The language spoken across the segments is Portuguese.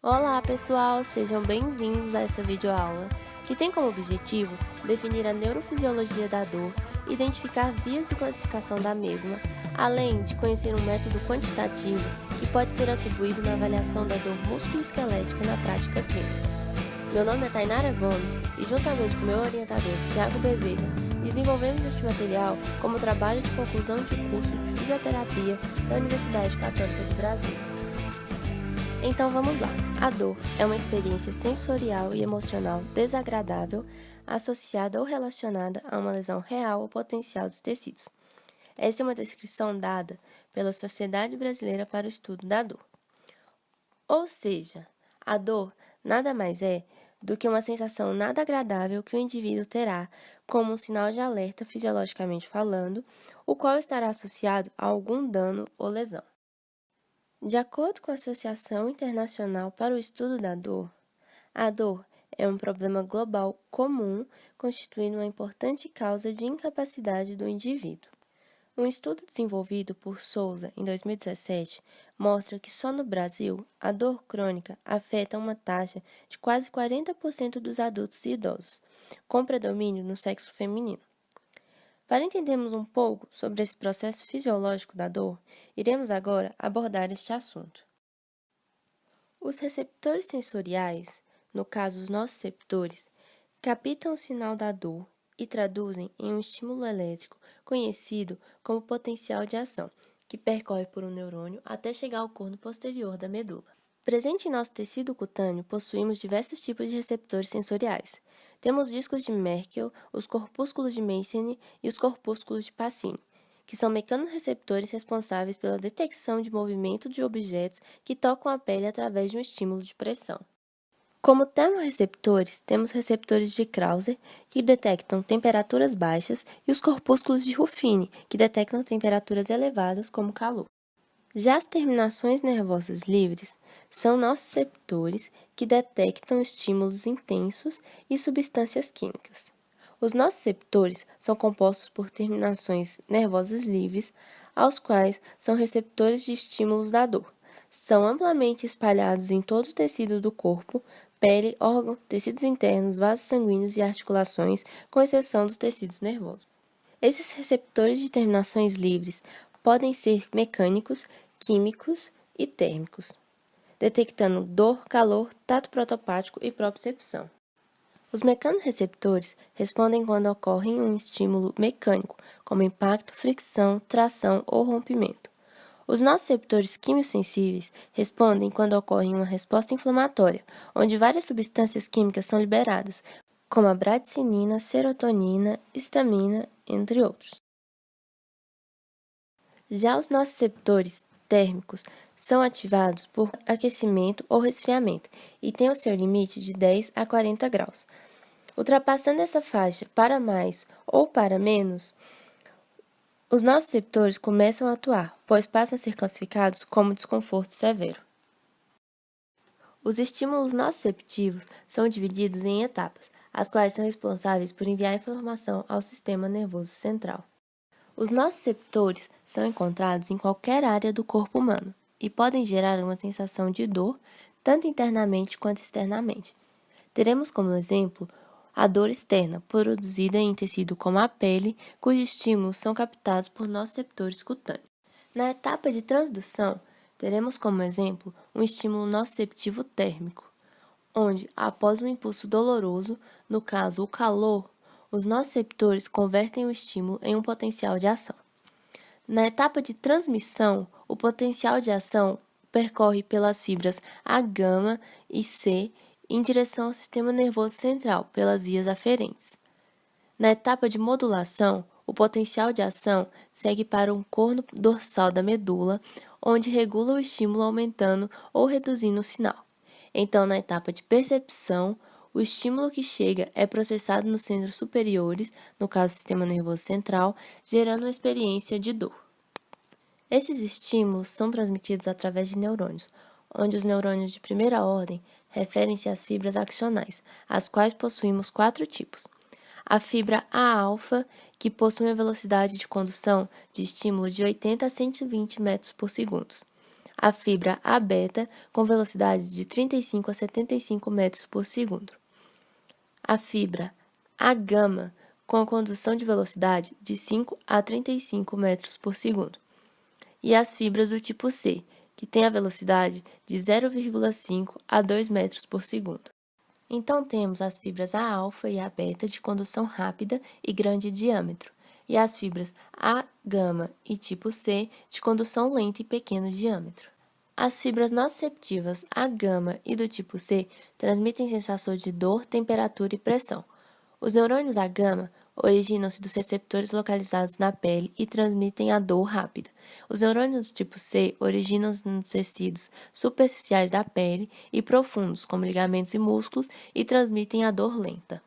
Olá pessoal, sejam bem-vindos a essa videoaula, que tem como objetivo definir a neurofisiologia da dor, identificar vias de classificação da mesma, além de conhecer um método quantitativo que pode ser atribuído na avaliação da dor musculoesquelética na prática clínica. Meu nome é Tainara Gomes e, juntamente com meu orientador Tiago Bezerra, desenvolvemos este material como trabalho de conclusão de curso de fisioterapia da Universidade Católica de Brasília. Então vamos lá. A dor é uma experiência sensorial e emocional desagradável associada ou relacionada a uma lesão real ou potencial dos tecidos. Essa é uma descrição dada pela Sociedade Brasileira para o Estudo da Dor. Ou seja, a dor nada mais é do que uma sensação nada agradável que o indivíduo terá como um sinal de alerta fisiologicamente falando, o qual estará associado a algum dano ou lesão. De acordo com a Associação Internacional para o Estudo da Dor, a dor é um problema global comum, constituindo uma importante causa de incapacidade do indivíduo. Um estudo desenvolvido por Souza em 2017 mostra que só no Brasil a dor crônica afeta uma taxa de quase 40% dos adultos e idosos, com predomínio no sexo feminino. Para entendermos um pouco sobre esse processo fisiológico da dor, iremos agora abordar este assunto. Os receptores sensoriais, no caso os nociceptores, captam o sinal da dor e traduzem em um estímulo elétrico conhecido como potencial de ação, que percorre por um neurônio até chegar ao corno posterior da medula. Presente em nosso tecido cutâneo, possuímos diversos tipos de receptores sensoriais. Temos os discos de Merkel, os corpúsculos de Meissner e os corpúsculos de Pacini, que são mecanorreceptores responsáveis pela detecção de movimento de objetos que tocam a pele através de um estímulo de pressão. Como termorreceptores, temos receptores de Krauser, que detectam temperaturas baixas, e os corpúsculos de Ruffini, que detectam temperaturas elevadas como calor. Já as terminações nervosas livres são nociceptores que detectam estímulos intensos e substâncias químicas. Os nociceptores são compostos por terminações nervosas livres, aos quais são receptores de estímulos da dor. São amplamente espalhados em todo o tecido do corpo, pele, órgão, tecidos internos, vasos sanguíneos e articulações, com exceção dos tecidos nervosos. Esses receptores de terminações livres podem ser mecânicos, químicos e térmicos, detectando dor, calor, tato protopático e propriocepção. Os mecanorreceptores respondem quando ocorre um estímulo mecânico, como impacto, fricção, tração ou rompimento. Os nociceptores quimiosensíveis respondem quando ocorre uma resposta inflamatória, onde várias substâncias químicas são liberadas, como a bradicinina, serotonina, histamina, entre outros. Já os nociceptores térmicos são ativados por aquecimento ou resfriamento e têm o seu limite de 10 a 40 graus. Ultrapassando essa faixa para mais ou para menos, os nociceptores começam a atuar, pois passam a ser classificados como desconforto severo. Os estímulos nociceptivos são divididos em etapas, as quais são responsáveis por enviar informação ao sistema nervoso central. Os nociceptores são encontrados em qualquer área do corpo humano e podem gerar uma sensação de dor, tanto internamente quanto externamente. Teremos como exemplo a dor externa, produzida em tecido como a pele, cujos estímulos são captados por nociceptores cutâneos. Na etapa de transdução, teremos como exemplo um estímulo nociceptivo térmico, onde, após um impulso doloroso, no caso o calor, os nociceptores convertem o estímulo em um potencial de ação. Na etapa de transmissão, o potencial de ação percorre pelas fibras A, gama e C em direção ao sistema nervoso central, pelas vias aferentes. Na etapa de modulação, o potencial de ação segue para um corno dorsal da medula, onde regula o estímulo aumentando ou reduzindo o sinal. Então, na etapa de percepção, o estímulo que chega é processado nos centros superiores, no caso sistema nervoso central, gerando uma experiência de dor. Esses estímulos são transmitidos através de neurônios, onde os neurônios de primeira ordem referem-se às fibras axonais, as quais possuímos 4 tipos. A fibra A-alfa, que possui uma velocidade de condução de estímulo de 80 a 120 metros por segundo. a fibra A beta com velocidade de 35 a 75 metros por segundo, a fibra A gama com a condução de velocidade de 5 a 35 metros por segundo, e as fibras do tipo C, que tem a velocidade de 0,5 a 2 metros por segundo. Então, temos as fibras A-alfa e A-beta de condução rápida e grande diâmetro, e as fibras A-gama e tipo C de condução lenta e pequeno diâmetro. As fibras nociceptivas A-gama e do tipo C transmitem sensação de dor, temperatura e pressão. Os neurônios A-gama originam-se dos receptores localizados na pele e transmitem a dor rápida. Os neurônios do tipo C originam-se nos tecidos superficiais da pele e profundos, como ligamentos e músculos, e transmitem a dor lenta.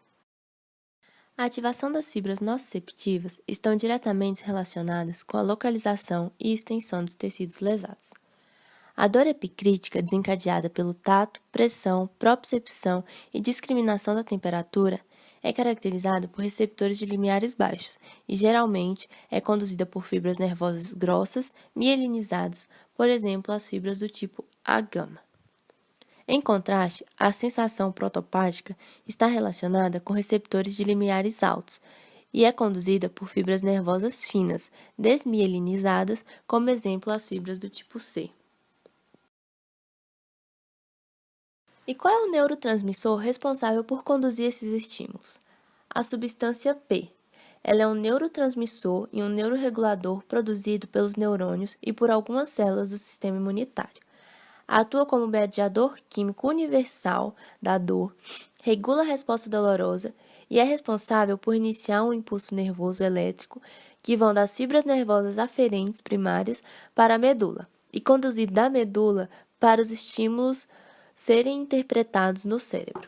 A ativação das fibras nociceptivas estão diretamente relacionadas com a localização e extensão dos tecidos lesados. A dor epicrítica, desencadeada pelo tato, pressão, propriocepção e discriminação da temperatura, é caracterizada por receptores de limiares baixos e, geralmente, é conduzida por fibras nervosas grossas, mielinizadas, por exemplo, as fibras do tipo A-gama. Em contraste, a sensação protopática está relacionada com receptores de limiares altos e é conduzida por fibras nervosas finas, desmielinizadas, como exemplo, as fibras do tipo C. E qual é o neurotransmissor responsável por conduzir esses estímulos? A substância P. Ela é um neurotransmissor e um neuroregulador produzido pelos neurônios e por algumas células do sistema imunitário. Atua como mediador químico universal da dor, regula a resposta dolorosa e é responsável por iniciar um impulso nervoso elétrico que vão das fibras nervosas aferentes primárias para a medula e conduzir da medula para os estímulos serem interpretados no cérebro.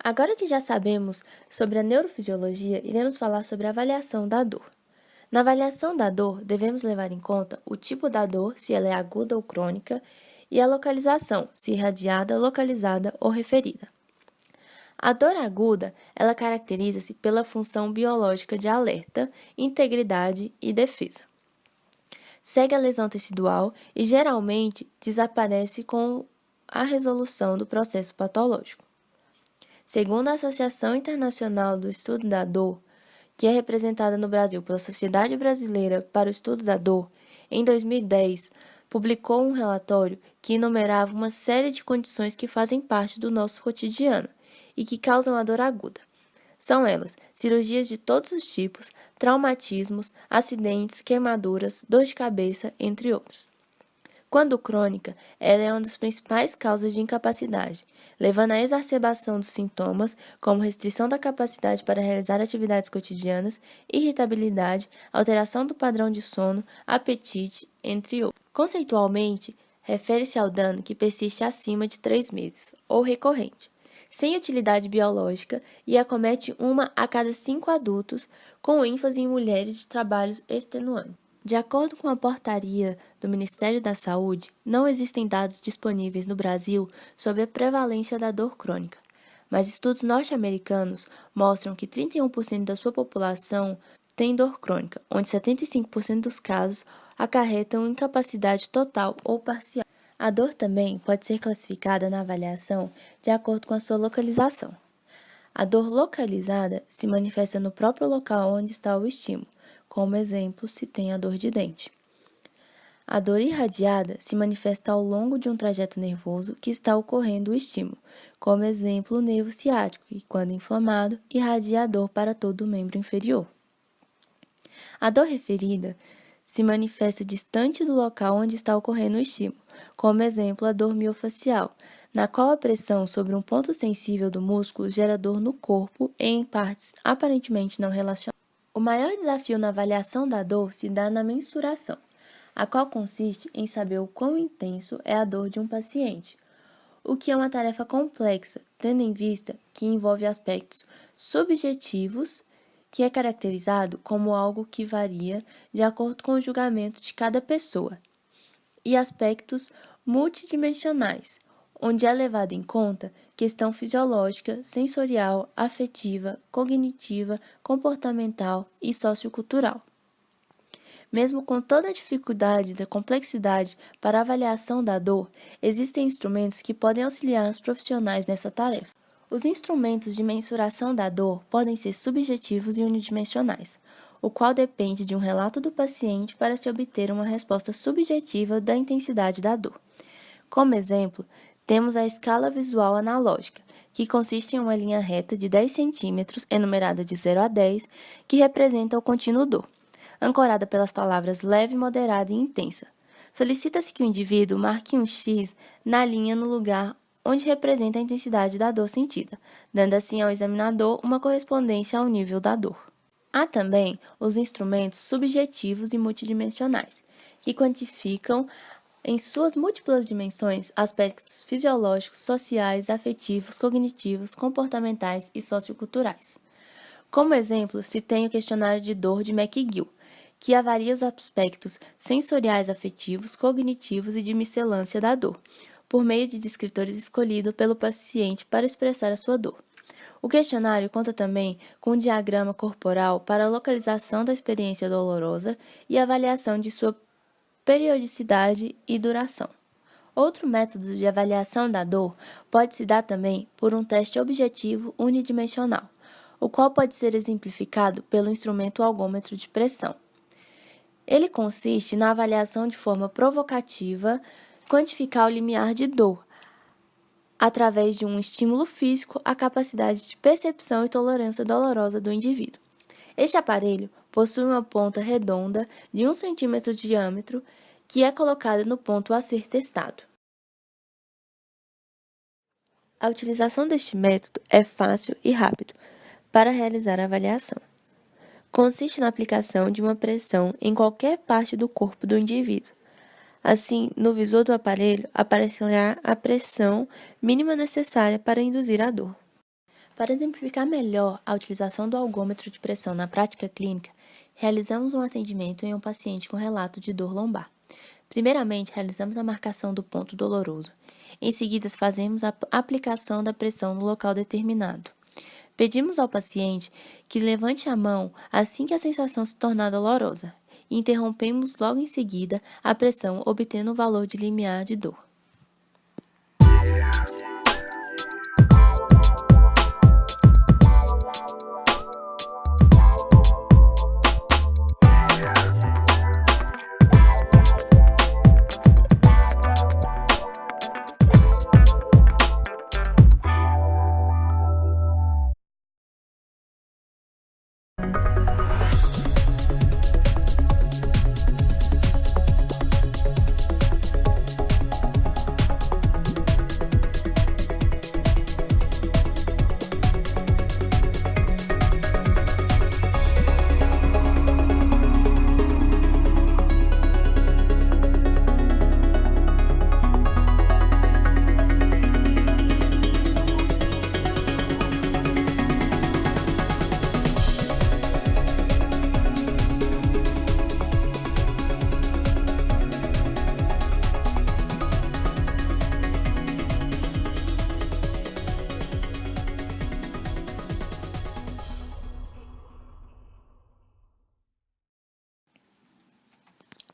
Agora que já sabemos sobre a neurofisiologia, iremos falar sobre a avaliação da dor. Na avaliação da dor, devemos levar em conta o tipo da dor, se ela é aguda ou crônica, e a localização, se irradiada, localizada ou referida. A dor aguda, ela caracteriza-se pela função biológica de alerta, integridade e defesa. Segue a lesão tecidual e geralmente desaparece com a resolução do processo patológico. Segundo a Associação Internacional do Estudo da Dor, que é representada no Brasil pela Sociedade Brasileira para o Estudo da Dor, em 2010, publicou um relatório que enumerava uma série de condições que fazem parte do nosso cotidiano e que causam a dor aguda. São elas cirurgias de todos os tipos, traumatismos, acidentes, queimaduras, dor de cabeça, entre outros. Quando crônica, ela é uma das principais causas de incapacidade, levando à exacerbação dos sintomas, como restrição da capacidade para realizar atividades cotidianas, irritabilidade, alteração do padrão de sono, apetite, entre outros. Conceitualmente, refere-se ao dano que persiste acima de 3 meses, ou recorrente, sem utilidade biológica e acomete 1 a cada 5 adultos, com ênfase em mulheres de trabalhos extenuantes. De acordo com a portaria do Ministério da Saúde, não existem dados disponíveis no Brasil sobre a prevalência da dor crônica, mas estudos norte-americanos mostram que 31% da sua população tem dor crônica, onde 75% dos casos acarretam incapacidade total ou parcial. A dor também pode ser classificada na avaliação de acordo com a sua localização. A dor localizada se manifesta no próprio local onde está o estímulo. Como exemplo, se tem a dor de dente. A dor irradiada se manifesta ao longo de um trajeto nervoso que está ocorrendo o estímulo, como exemplo, o nervo ciático, que, quando inflamado, irradia a dor para todo o membro inferior. A dor referida se manifesta distante do local onde está ocorrendo o estímulo, como exemplo, a dor miofacial, na qual a pressão sobre um ponto sensível do músculo gera dor no corpo e em partes aparentemente não relacionadas. O maior desafio na avaliação da dor se dá na mensuração, a qual consiste em saber o quão intenso é a dor de um paciente, o que é uma tarefa complexa, tendo em vista que envolve aspectos subjetivos, que é caracterizado como algo que varia de acordo com o julgamento de cada pessoa, e aspectos multidimensionais, onde é levado em conta questão fisiológica, sensorial, afetiva, cognitiva, comportamental e sociocultural. Mesmo com toda a dificuldade da complexidade para a avaliação da dor, existem instrumentos que podem auxiliar os profissionais nessa tarefa. Os instrumentos de mensuração da dor podem ser subjetivos e unidimensionais, o qual depende de um relato do paciente para se obter uma resposta subjetiva da intensidade da dor. Como exemplo, temos a escala visual analógica, que consiste em uma linha reta de 10 centímetros, enumerada de 0 a 10, que representa o contínuo dor, ancorada pelas palavras leve, moderada e intensa. Solicita-se que o indivíduo marque um X na linha no lugar onde representa a intensidade da dor sentida, dando assim ao examinador uma correspondência ao nível da dor. Há também os instrumentos subjetivos e multidimensionais, que quantificam em suas múltiplas dimensões aspectos fisiológicos, sociais, afetivos, cognitivos, comportamentais e socioculturais. Como exemplo, se tem o questionário de dor de McGill, que avalia os aspectos sensoriais, afetivos, cognitivos e de miscelância da dor, por meio de descritores escolhidos pelo paciente para expressar a sua dor. O questionário conta também com um diagrama corporal para a localização da experiência dolorosa e avaliação de sua periodicidade e duração. Outro método de avaliação da dor pode se dar também por um teste objetivo unidimensional, o qual pode ser exemplificado pelo instrumento algômetro de pressão. Ele consiste na avaliação de forma provocativa, quantificar o limiar de dor, através de um estímulo físico, a capacidade de percepção e tolerância dolorosa do indivíduo. Este aparelho possui uma ponta redonda de 1 cm de diâmetro que é colocada no ponto a ser testado. A utilização deste método é fácil e rápido para realizar a avaliação. Consiste na aplicação de uma pressão em qualquer parte do corpo do indivíduo. Assim, no visor do aparelho aparecerá a pressão mínima necessária para induzir a dor. Para exemplificar melhor a utilização do algômetro de pressão na prática clínica, realizamos um atendimento em um paciente com relato de dor lombar. Primeiramente, realizamos a marcação do ponto doloroso. Em seguida, fazemos a aplicação da pressão no local determinado. Pedimos ao paciente que levante a mão assim que a sensação se tornar dolorosa e interrompemos logo em seguida a pressão, obtendo o valor de limiar de dor.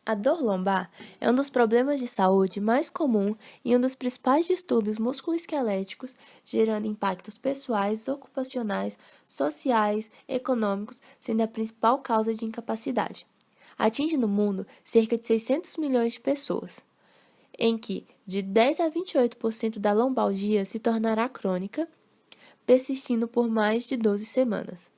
A dor lombar é um dos problemas de saúde mais comum e um dos principais distúrbios musculoesqueléticos, gerando impactos pessoais, ocupacionais, sociais, econômicos, sendo a principal causa de incapacidade. Atinge no mundo cerca de 600 milhões de pessoas, em que de 10 a 28% da lombalgia se tornará crônica, persistindo por mais de 12 semanas.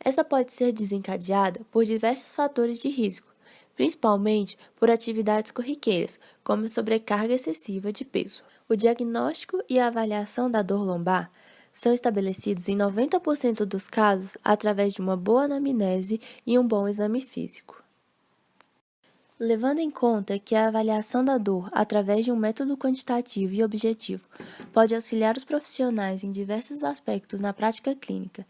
Essa pode ser desencadeada por diversos fatores de risco, principalmente por atividades corriqueiras, como sobrecarga excessiva de peso. O diagnóstico e a avaliação da dor lombar são estabelecidos em 90% dos casos através de uma boa anamnese e um bom exame físico. Levando em conta que a avaliação da dor através de um método quantitativo e objetivo pode auxiliar os profissionais em diversos aspectos na prática clínica,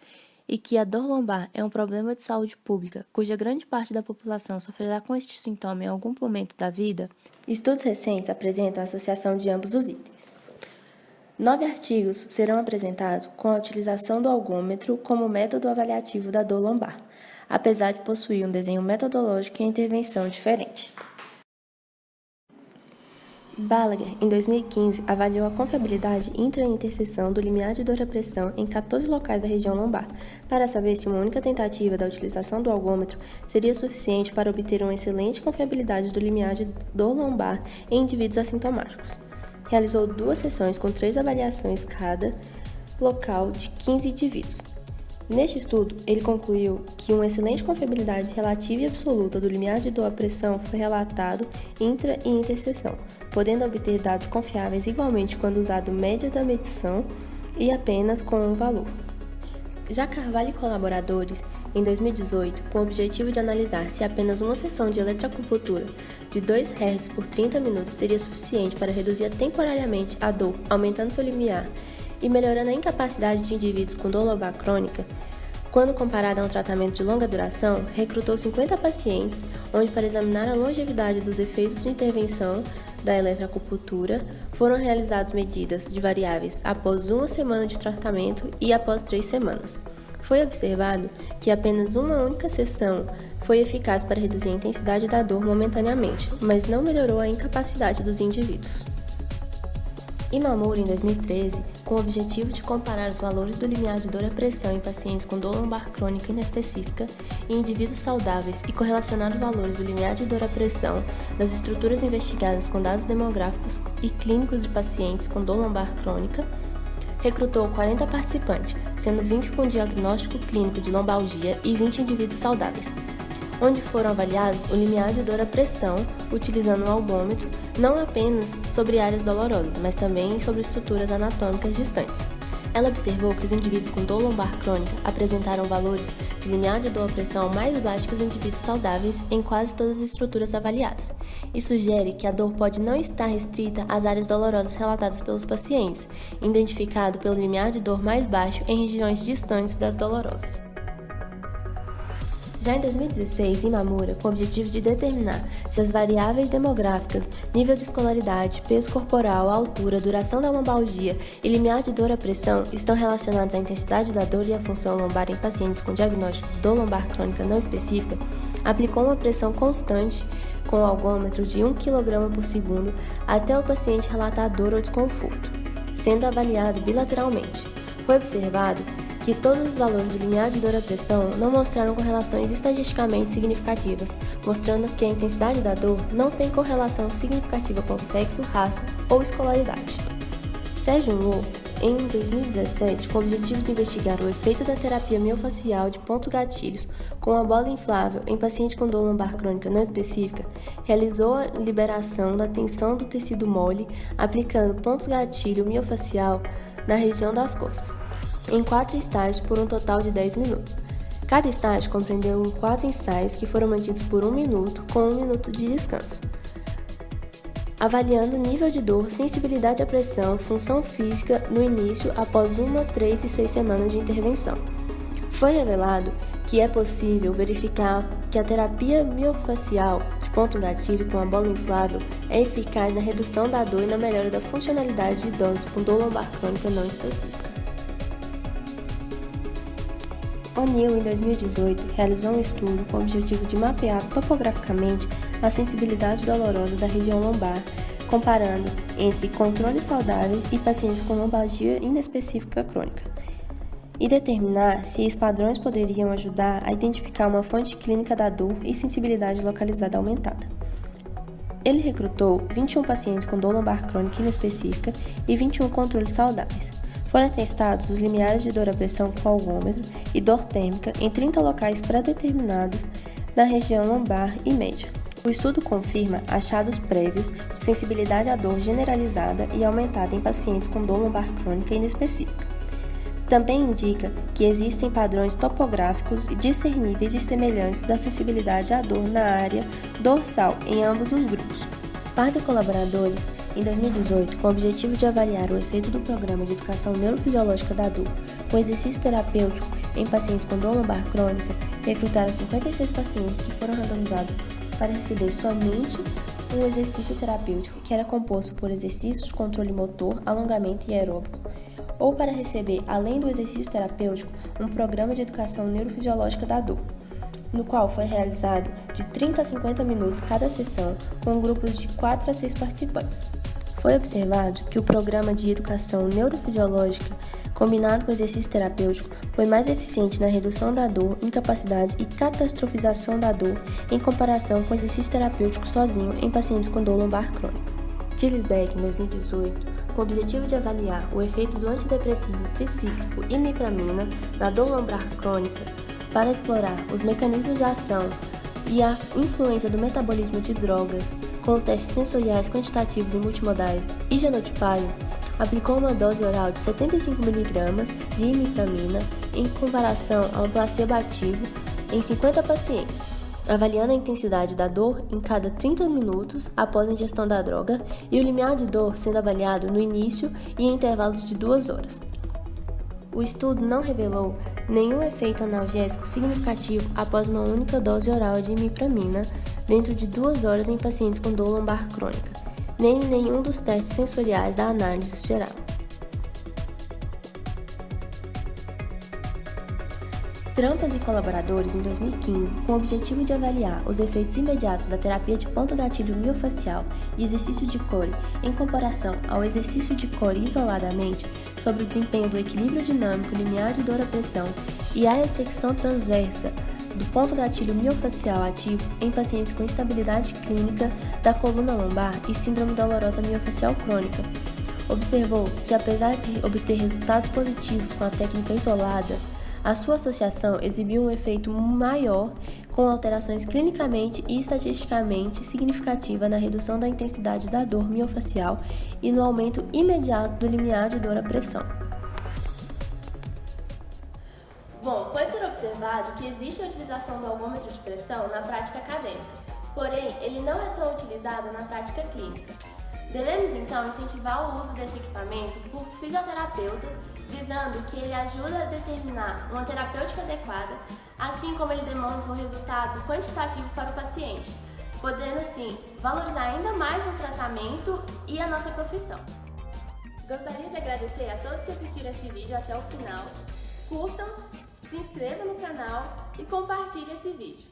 e que a dor lombar é um problema de saúde pública, cuja grande parte da população sofrerá com este sintoma em algum momento da vida, estudos recentes apresentam a associação de ambos os itens. 9 artigos serão apresentados com a utilização do algômetro como método avaliativo da dor lombar. apesar de possuir um desenho metodológico e intervenção diferente. Balaguer, em 2015, avaliou a confiabilidade intra-interseção do limiar de dor à pressão em 14 locais da região lombar, para saber se uma única tentativa da utilização do algômetro seria suficiente para obter uma excelente confiabilidade do limiar de dor lombar em indivíduos assintomáticos. Realizou 2 sessões com 3 avaliações cada local de 15 indivíduos. Neste estudo, ele concluiu que uma excelente confiabilidade relativa e absoluta do limiar de dor à pressão foi relatado intra e interseção, podendo obter dados confiáveis igualmente quando usado média da medição e apenas com um valor. Já Carvalho e colaboradores, em 2018, com o objetivo de analisar se apenas uma sessão de eletroacupuntura de 2 Hz por 30 minutos seria suficiente para reduzir temporariamente a dor, aumentando seu limiar e melhorando a incapacidade de indivíduos com dor lombar crônica, quando comparado a um tratamento de longa duração, recrutou 50 pacientes, onde para examinar a longevidade dos efeitos de intervenção da eletroacupuntura, foram realizadas medidas de variáveis após 1 semana de tratamento e após 3 semanas. Foi observado que apenas uma única sessão foi eficaz para reduzir a intensidade da dor momentaneamente, mas não melhorou a incapacidade dos indivíduos. Imamura, em 2013, com o objetivo de comparar os valores do limiar de dor à pressão em pacientes com dor lombar crônica inespecífica e indivíduos saudáveis e correlacionar os valores do limiar de dor à pressão das estruturas investigadas com dados demográficos e clínicos de pacientes com dor lombar crônica, recrutou 40 participantes, sendo 20 com diagnóstico clínico de lombalgia e 20 indivíduos saudáveis, onde foram avaliados o limiar de dor à pressão utilizando um algômetro, não apenas sobre áreas dolorosas, mas também sobre estruturas anatômicas distantes. Ela observou que os indivíduos com dor lombar crônica apresentaram valores de limiar de dor à pressão mais baixos que os indivíduos saudáveis em quase todas as estruturas avaliadas. Isso sugere que a dor pode não estar restrita às áreas dolorosas relatadas pelos pacientes, identificado pelo limiar de dor mais baixo em regiões distantes das dolorosas. Já em 2016, Imamura, com o objetivo de determinar se as variáveis demográficas, nível de escolaridade, peso corporal, altura, duração da lombalgia e limiar de dor à pressão estão relacionados à intensidade da dor e à função lombar em pacientes com diagnóstico de dor lombar crônica não específica, aplicou uma pressão constante com o algômetro de 1 kg por segundo até o paciente relatar dor ou desconforto, sendo avaliado bilateralmente. Foi observado que todos os valores de limiar de dor à pressão não mostraram correlações estatisticamente significativas, mostrando que a intensidade da dor não tem correlação significativa com sexo, raça ou escolaridade. Sejong Woo, em 2017, com o objetivo de investigar o efeito da terapia miofacial de pontos gatilhos com uma bola inflável em paciente com dor lombar crônica não específica, realizou a liberação da tensão do tecido mole aplicando pontos gatilho miofacial na região das costas, em 4 estágios por um total de 10 minutos. Cada estágio compreendeu 4 ensaios que foram mantidos por 1 minuto, com 1 minuto de descanso, avaliando nível de dor, sensibilidade à pressão, função física no início, após 1, 3 e 6 semanas de intervenção. Foi revelado que é possível verificar que a terapia miofacial de ponto gatilho com a bola inflável é eficaz na redução da dor e na melhora da funcionalidade de idosos com dor lombar crônica não específica. O'Neill, em 2018, realizou um estudo com o objetivo de mapear topograficamente a sensibilidade dolorosa da região lombar, comparando entre controles saudáveis e pacientes com lombalgia inespecífica crônica, e determinar se esses padrões poderiam ajudar a identificar uma fonte clínica da dor e sensibilidade localizada aumentada. Ele recrutou 21 pacientes com dor lombar crônica inespecífica e 21 controles saudáveis. Foram testados os limiares de dor à pressão com algômetro e dor térmica em 30 locais pré-determinados na região lombar e média. O estudo confirma achados prévios de sensibilidade à dor generalizada e aumentada em pacientes com dor lombar crônica inespecífica. Também indica que existem padrões topográficos discerníveis e semelhantes da sensibilidade à dor na área dorsal em ambos os grupos. Pardo e colaboradores, em 2018, com o objetivo de avaliar o efeito do programa de educação neurofisiológica da dor com exercício terapêutico em pacientes com dor lombar crônica, recrutaram 56 pacientes que foram randomizados para receber somente um exercício terapêutico que era composto por exercícios de controle motor, alongamento e aeróbico, ou para receber, além do exercício terapêutico, um programa de educação neurofisiológica da dor. no qual foi realizado de 30 a 50 minutos cada sessão, com grupos de 4 a 6 participantes. Foi observado que o programa de educação neurofisiológica, combinado com o exercício terapêutico, foi mais eficiente na redução da dor, incapacidade e catastrofização da dor em comparação com o exercício terapêutico sozinho em pacientes com dor lombar crônica. Tilly-Beck, em 2018, com o objetivo de avaliar o efeito do antidepressivo tricíclico imipramina na dor lombar crônica para explorar os mecanismos de ação e a influência do metabolismo de drogas com testes sensoriais quantitativos e multimodais e genotipagem, aplicou uma dose oral de 75 mg de imipramina em comparação a um placebo ativo em 50 pacientes, avaliando a intensidade da dor em cada 30 minutos após a ingestão da droga e o limiar de dor sendo avaliado no início e em intervalos de 2 horas. O estudo não revelou nenhum efeito analgésico significativo após uma única dose oral de imipramina dentro de 2 horas em pacientes com dor lombar crônica, nem em nenhum dos testes sensoriais da análise geral. Trampas e colaboradores, em 2015, com o objetivo de avaliar os efeitos imediatos da terapia de ponto gatilho miofascial e exercício de core em comparação ao exercício de core isoladamente sobre o desempenho do equilíbrio dinâmico limiar de dor à pressão e área de secção transversa do ponto gatilho miofascial ativo em pacientes com instabilidade clínica da coluna lombar e síndrome dolorosa miofascial crônica, observou que, apesar de obter resultados positivos com a técnica isolada, a sua associação exibiu um efeito maior com alterações clinicamente e estatisticamente significativas na redução da intensidade da dor miofascial e no aumento imediato do limiar de dor à pressão. Bom, pode ser observado que existe a utilização do algômetro de pressão na prática acadêmica, porém ele não é tão utilizado na prática clínica. Devemos então incentivar o uso desse equipamento por fisioterapeutas, visando que ele ajuda a determinar uma terapêutica adequada, assim como ele demonstra um resultado quantitativo para o paciente, podendo assim valorizar ainda mais o tratamento e a nossa profissão. Gostaria de agradecer a todos que assistiram esse vídeo até o final. Curtam, se inscrevam no canal e compartilhem esse vídeo.